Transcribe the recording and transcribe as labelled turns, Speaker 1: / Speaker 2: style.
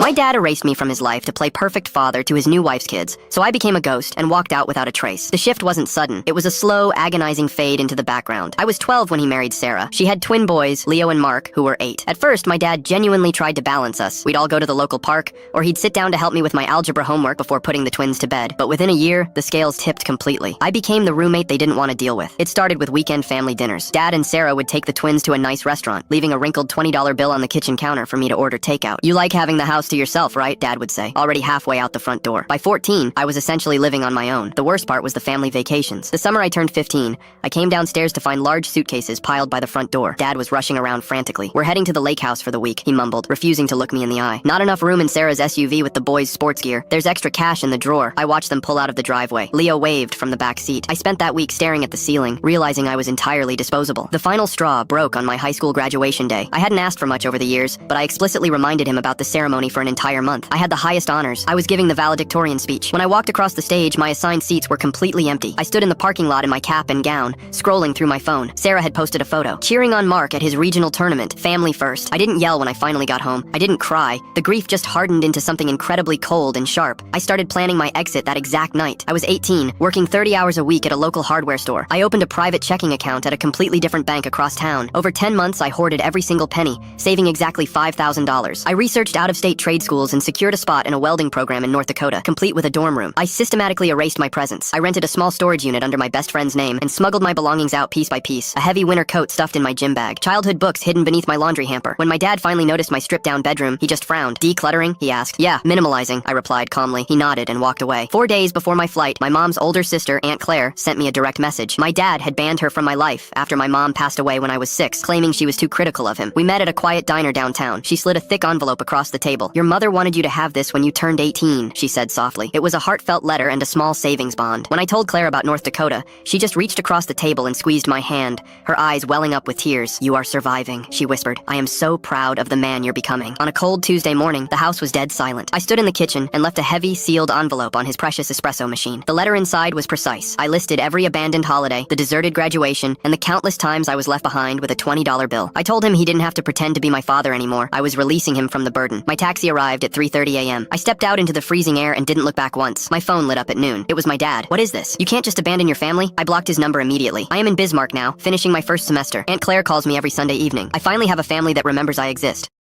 Speaker 1: My dad erased me from his life to play perfect father to his new wife's kids, so I became a ghost and walked out without a trace. The shift wasn't sudden. It was a slow, agonizing fade into the background. I was 12 when he married Sarah. She had twin boys, Leo and Mark, who were 8. At first, my dad genuinely tried to balance us. We'd all go to the local park, or he'd sit down to help me with my algebra homework before putting the twins to bed. But within a year, the scales tipped completely. I became the roommate they didn't want to deal with. It started with weekend family dinners. Dad and Sarah would take the twins to a nice restaurant, leaving a wrinkled $20 bill on the kitchen counter for me to order takeout. "You like having the house to yourself, right?" Dad would say, already halfway out the front door. By 14, I was essentially living on my own. The worst part was the family vacations. The summer I turned 15, I came downstairs to find large suitcases piled by the front door. Dad was rushing around frantically. "We're heading to the lake house for the week," he mumbled, refusing to look me in the eye. "Not enough room in Sarah's SUV with the boys' sports gear. There's extra cash in the drawer." I watched them pull out of the driveway. Leo waved from the back seat. I spent that week staring at the ceiling, realizing I was entirely disposable. The final straw broke on my high school graduation day. I hadn't asked for much over the years, but I explicitly reminded him about the ceremony for an entire month. I had the highest honors. I was giving the valedictorian speech. When I walked across the stage, my assigned seats were completely empty. I stood in the parking lot in my cap and gown, scrolling through my phone. Sarah had posted a photo, cheering on Mark at his regional tournament, family first. I didn't yell when I finally got home. I didn't cry. The grief just hardened into something incredibly cold and sharp. I started planning my exit that exact night. I was 18, working 30 hours a week at a local hardware store. I opened a private checking account at a completely different bank across town. Over 10 months, I hoarded every single penny, saving exactly $5,000. I researched out-of-state trade schools and secured a spot in a welding program in North Dakota, complete with a dorm room. I systematically erased my presence. I rented a small storage unit under my best friend's name and smuggled my belongings out piece by piece. A heavy winter coat stuffed in my gym bag, childhood books hidden beneath my laundry hamper. When my dad finally noticed my stripped-down bedroom, he just frowned. "Decluttering?" he asked. "Yeah, minimalizing," I replied calmly. He nodded and walked away. 4 days before my flight, my mom's older sister, Aunt Claire, sent me a direct message. My dad had banned her from my life after my mom passed away when I was 6, claiming she was too critical of him. We met at a quiet diner downtown. She slid a thick envelope across the table. "Your mother wanted you to have this when you turned 18, she said softly. It was a heartfelt letter and a small savings bond. When I told Claire about North Dakota, she just reached across the table and squeezed my hand, her eyes welling up with tears. "You are surviving," she whispered. "I am so proud of the man you're becoming." On a cold Tuesday morning, the house was dead silent. I stood in the kitchen and left a heavy, sealed envelope on his precious espresso machine. The letter inside was precise. I listed every abandoned holiday, the deserted graduation, and the countless times I was left behind with a $20 bill. I told him he didn't have to pretend to be my father anymore. I was releasing him from the burden. My taxi arrived at 3:30 a.m. I stepped out into the freezing air and didn't look back once. My phone lit up at noon. It was my dad. "What is this? You can't just abandon your family?" I blocked his number immediately. "I am in Bismarck now, finishing my first semester. Aunt Claire calls me every Sunday evening. I finally have a family that remembers I exist."